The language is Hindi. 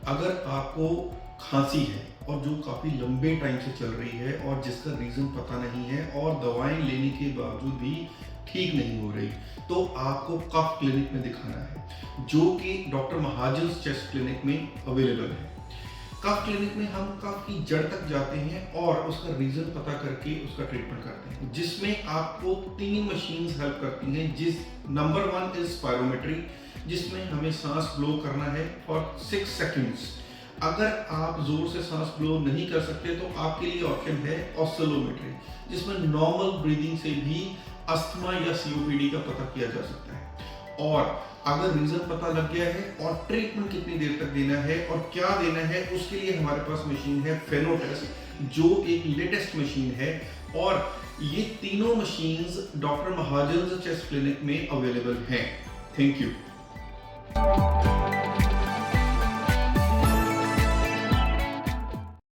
अगर आपको खांसी है और जो काफ़ी लंबे टाइम से चल रही है और जिसका रीज़न पता नहीं है और दवाएं लेने के बावजूद भी ठीक नहीं हो रही, तो आपको कफ क्लिनिक में दिखाना है, जो कि डॉक्टर महाजन चेस्ट क्लिनिक में अवेलेबल है। कफ क्लिनिक में हम कफ की जड़ तक जाते हैं और उसका रीज़न पता करके उसका ट्रीटमेंट करते हैं, जिसमें आपको 3 मशीन्स हेल्प करती हैं। नंबर 1 इज स्पायरोमेट्री, जिसमें हमें सांस ब्लो करना है फॉर 6 सेकंड्स। अगर आप जोर से सांस ब्लो नहीं कर सकते तो आपके लिए ऑप्शन है ऑस्सेलोमेट्री, जिसमें नॉर्मल ब्रीदिंग से भी अस्थमा या सीओपीडी का पता किया जा सकता है। और अगर रीजन पता लग गया है और ट्रीटमेंट कितनी देर तक देना है और क्या देना है, उसके लिए हमारे पास मशीन है फेनोटेस्ट, जो एक लेटेस्ट मशीन है। और ये तीनों मशीन्स डॉक्टर महाजन चेस्ट क्लिनिक में अवेलेबल हैं। Thank you.